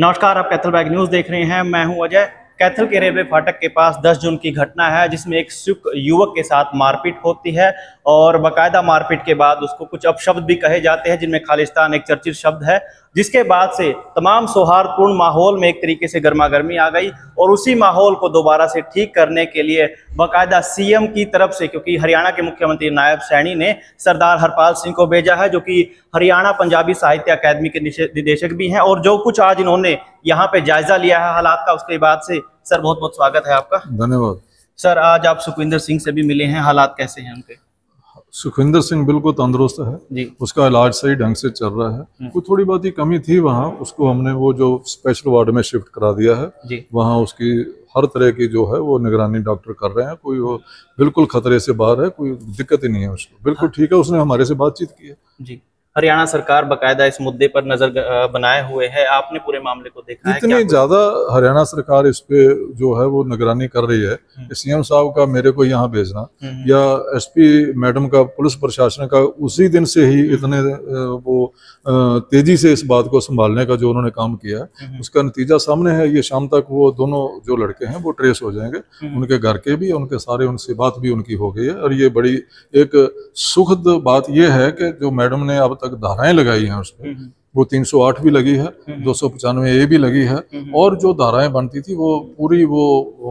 नमस्कार, आप Kaithal bag news देख रहे हैं। मैं हूं अजय। कैथल के रेलवे फाटक के पास 10 जून की घटना है जिसमें एक सिख युवक के साथ मारपीट होती है और बाकायदा मारपीट के बाद उसको कुछ अपशब्द भी कहे जाते हैं जिनमें खालिस्तान एक चर्चित शब्द है, जिसके बाद से तमाम सौहार्दपूर्ण माहौल में एक तरीके से गर्मागर्मी आ गई और उसी माहौल को दोबारा से ठीक करने के लिए बाकायदा सीएम की तरफ से, क्योंकि हरियाणा के मुख्यमंत्री नायब सैनी ने सरदार हरपाल सिंह को भेजा है जो कि हरियाणा पंजाबी साहित्य अकादमी के निदेशक भी हैं, और जो कुछ आज इन्होंने यहाँ पे जायजा लिया है हालात का, उसके बाद से सर बहुत बहुत स्वागत है आपका। धन्यवाद सर। आज आप सुखविंदर सिंह से भी मिले हैं, हालात कैसे हैं उनके? सुखविंदर सिंह बिल्कुल तंदुरुस्त है जी। उसका इलाज सही ढंग से चल रहा है। कोई थोड़ी बहुत ही कमी थी वहाँ, उसको हमने वो जो स्पेशल वार्ड में शिफ्ट करा दिया है जी। वहाँ उसकी हर तरह की जो है वो निगरानी डॉक्टर कर रहे हैं। कोई वो बिल्कुल खतरे से बाहर है, कोई दिक्कत ही नहीं है उसको, बिल्कुल ठीक है। उसने हमारे से बातचीत की है जी। हरियाणा सरकार बाकायदा इस मुद्दे पर नजर बनाए हुए है, आपने पूरे मामले को देखा है? इतनी ज्यादा हरियाणा सरकार इस पे जो है वो निगरानी कर रही है। सीएम साहब का मेरे को यहाँ भेजना या एसपी मैडम का, पुलिस प्रशासन का उसी दिन से ही इतने वो तेजी से इस बात को संभालने का जो उन्होंने काम किया है उसका नतीजा सामने है। ये शाम तक वो दोनों जो लड़के हैं वो ट्रेस हो जाएंगे, उनके घर के भी, उनके सारे, उनसे बात भी उनकी हो गई है। और ये बड़ी एक सुखद बात ये है कि जो मैडम ने अब तक धाराएं लगाई हैं उस पर, वो 308 भी लगी है, 295A भी लगी है, और जो धाराएं बनती थी वो पूरी वो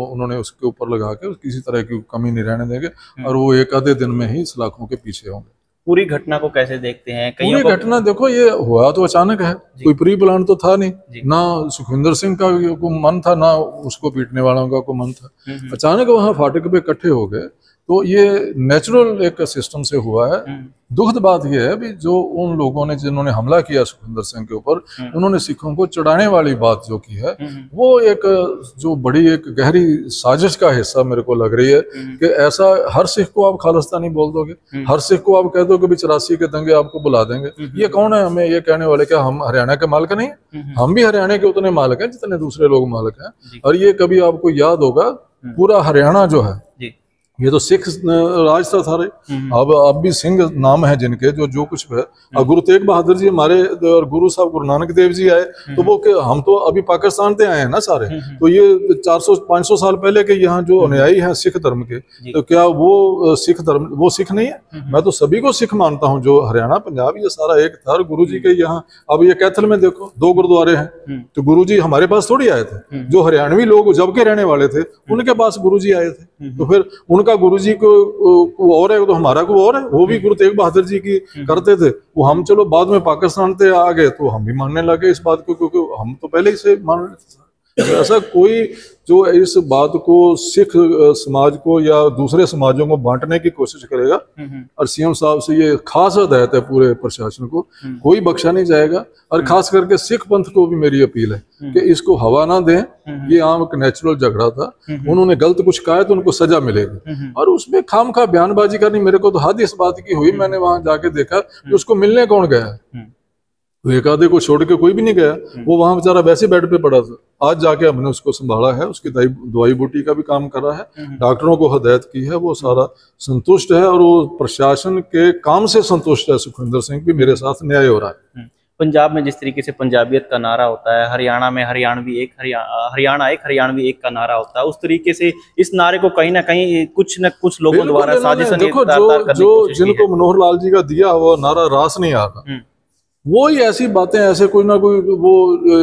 उन्होंने उसके ऊपर लगा के किसी तरह की कमी नहीं रहने देंगे, और वो एक आधे दिन में ही सलाखों के पीछे होंगे। पूरी घटना को कैसे देखते हैं? पूरी घटना देखो, ये हुआ तो अचानक है, कोई प्री प्लान तो था नहीं, ना सुखविंदर सिंह का को मन था, ना उसको पीटने वालों का को मन था। अचानक वहाँ फाटक पे इकट्ठे हो गए, तो ये नेचुरल एक सिस्टम से हुआ है। दुखद बात यह है भी जो उन लोगों ने जिन्होंने हमला किया सुखविंदर सिंह के ऊपर, उन्होंने सिखों को चढ़ाने वाली बात जो की है वो एक जो बड़ी एक गहरी साजिश का हिस्सा मेरे को लग रही है कि ऐसा हर सिख को आप खालिस्तानी बोल दोगे, हर सिख को आप कह दोगे भी 84 के दंगे आपको बुला देंगे। ये कौन है हमें ये कहने वाले? क्या हम हरियाणा के मालिक नहीं है? हम भी हरियाणा के उतने मालिक हैं जितने दूसरे लोग मालिक हैं। और ये कभी आपको याद होगा, पूरा हरियाणा जो है ये तो सिख राज था सारे। अब भी सिंह नाम है जिनके, जो कुछ है। अब गुरु तेग बहादुर जी हमारे और गुरु साहब गुरु नानक देव जी आए तो वो हम तो अभी पाकिस्तान से आए हैं ना सारे, तो ये 400-500 साल पहले के यहाँ जो अनुयायी हैं सिख धर्म के, तो क्या वो सिख धर्म वो सिख नहीं है? मैं तो सभी को सिख मानता हूँ। जो हरियाणा पंजाब ये सारा एक था। गुरु जी के यहाँ अब ये कैथल में देखो 2 गुरुद्वारे हैं, तो गुरु जी हमारे पास थोड़ी आए थे। जो हरियाणवी लोग जब के रहने वाले थे उनके पास गुरु जी आए थे, तो फिर उनका गुरु जी को और है तो हमारा को और है। वो भी गुरु तेग बहादुर जी की करते थे, वो हम चलो बाद में पाकिस्तान से आ गए तो हम भी मानने लगे इस बात को, क्योंकि हम तो पहले ही से मान रहे थे। ऐसा कोई जो इस बात को सिख समाज को या दूसरे समाजों को बांटने की कोशिश करेगा, और सीएम साहब से ये खास हदायत है पूरे प्रशासन को, कोई बख्शा नहीं जाएगा। और खास करके सिख पंथ को भी मेरी अपील है कि इसको हवा ना दें। ये आम एक नेचुरल झगड़ा था, उन्होंने गलत कुछ कहा है तो उनको सजा मिलेगी, और उसमें खामखा बयानबाजी करनी। मेरे को तो हद इस बात की हुई, मैंने वहां जाके देखा कि उसको मिलने कौन गया है, तो एक आधे को छोड़ के कोई भी नहीं गया। वो वहां बेचारा वैसे बेड पे पड़ा था। आज जाके हमने उसको संभाला है, उसकी दवाई बूटी का भी काम करा है, डॉक्टरों को हदायत की है, वो सारा संतुष्ट है, और वो प्रशासन के काम से संतुष्ट है। सुखविंदर सिंह भी मेरे साथ न्याय हो रहा है। पंजाब में जिस तरीके से पंजाबियत का नारा होता है, हरियाणा में हरियाणवी एक, हरियाणा एक हरियाणवी एक का नारा होता है, उस तरीके से इस नारे को कहीं ना कहीं कुछ न कुछ लोगों द्वारा साजिश। देखो जो जिनको मनोहर लाल जी का दिया वो नारा रास नहीं आता, वो ही ऐसी बातें ऐसे कोई ना कोई वो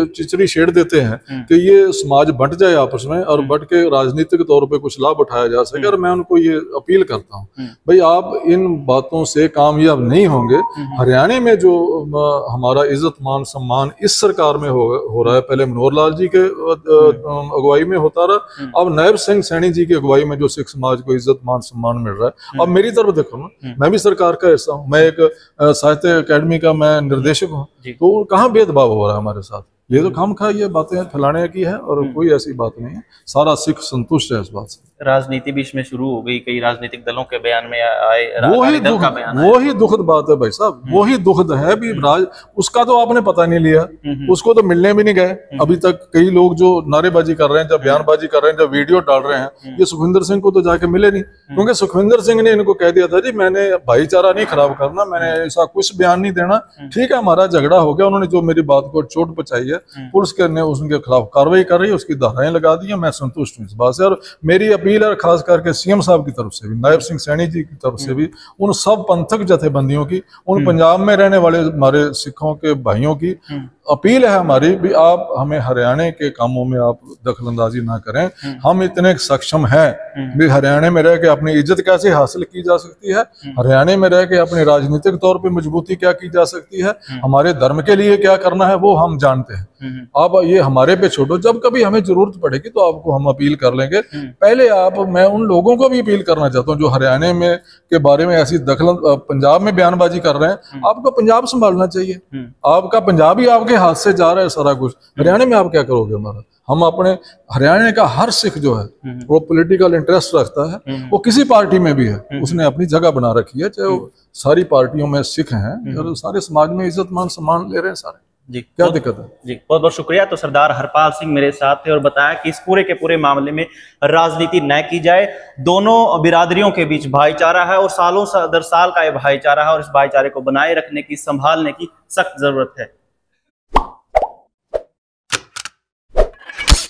चिचरी छेड़ देते हैं कि ये समाज बंट जाए आपस में, और बंट के राजनीतिक तौर पे कुछ लाभ उठाया जा सके। और मैं उनको ये अपील करता हूँ, भाई आप इन बातों से कामयाब नहीं होंगे। हरियाणा में जो हमारा इज्जत मान सम्मान इस सरकार में हो रहा है, पहले मनोहर लाल जी के अगुवाई में होता रहा, अब नायब सिंह सैनी जी की अगुवाई में जो सिख समाज को इज्जत मान सम्मान मिल रहा है। अब मेरी तरफ देखो ना, मैं भी सरकार का हिस्सा हूँ, मैं एक साहित्य अकेडमी का मैं निर्देशक हूँ, तो कहाँ भेदभाव हो रहा है हमारे साथ? ये तो खामखा ये बातें फैलाने की है, और कोई ऐसी बात नहीं है। सारा सिख संतुष्ट है इस बात से। राजनीति भी इसमें शुरू हो गई, कई राजनीतिक दलों के बयान में आए, वही दुखद बात है भाई साहब, वही दुखद है भी उसका तो आपने पता नहीं लिया, उसको तो मिलने भी नहीं गए अभी तक। कई लोग जो नारेबाजी कर रहे हैं, जब बयानबाजी कर रहे हैं, जब वीडियो डाल रहे हैं, ये सुखविंदर सिंह को तो जाके मिले नहीं, क्योंकि सुखविंदर सिंह ने इनको कह दिया था जी मैंने भाईचारा नहीं खराब करना, मैंने ऐसा कुछ बयान नहीं देना। ठीक है, हमारा झगड़ा हो गया, उन्होंने जो मेरी बात को चोट पहुंचाई है है, पुलिस के ने उनके खिलाफ कार्रवाई कर रही है, उसकी धाराएं लगा दी है। मैं संतुष्ट हूँ इस बात से, और मेरी अपील है खास करके सीएम साहब की तरफ से भी, नायब सिंह सैनी जी की तरफ से भी, उन सब पंथक जथेबंदियों की, उन पंजाब में रहने वाले हमारे सिखों के भाइयों की अपील है हमारी भी, आप हमें हरियाणा के कामों में आप दखलंदाजी ना करें। हम इतने सक्षम हैं भी हरियाणा में रह के अपनी इज्जत कैसे हासिल की जा सकती है, हरियाणा में रह के अपने राजनीतिक तौर पे मजबूती क्या की जा सकती है, हमारे धर्म के लिए क्या करना है वो हम जानते हैं। आप ये हमारे पे छोड़ो, जब कभी हमें जरूरत पड़ेगी तो आपको हम अपील कर लेंगे। पहले मैं उन लोगों को भी अपील करना चाहता हूँ जो हरियाणा में के बारे में ऐसी पंजाब में बयानबाजी कर रहे हैं। आपको पंजाब संभालना चाहिए, आपका पंजाब ही आपके हाथ से जा रहा है सारा कुछ, हरियाणा में आप क्या करोगे हमारा। हम अपने हरियाणा का हर सिख जो है वो पॉलिटिकल इंटरेस्ट रखता है, वो किसी पार्टी में भी है, उसने अपनी जगह बना रखी है, चाहे वो सारी पार्टियों में सिख हैं और सारे समाज में इज्जत मान सम्मान ले रहे हैं सारे। जी क्या दिक्कत है जी, बहुत बहुत शुक्रिया। तो सरदार हरपाल सिंह मेरे साथ थे और बताया कि इस पूरे के पूरे मामले में राजनीति न की जाए, दोनों बिरादरियों के बीच भाईचारा है और सालों दर साल का ये भाईचारा है और इस भाईचारे को बनाए रखने की, संभालने की सख्त जरूरत है।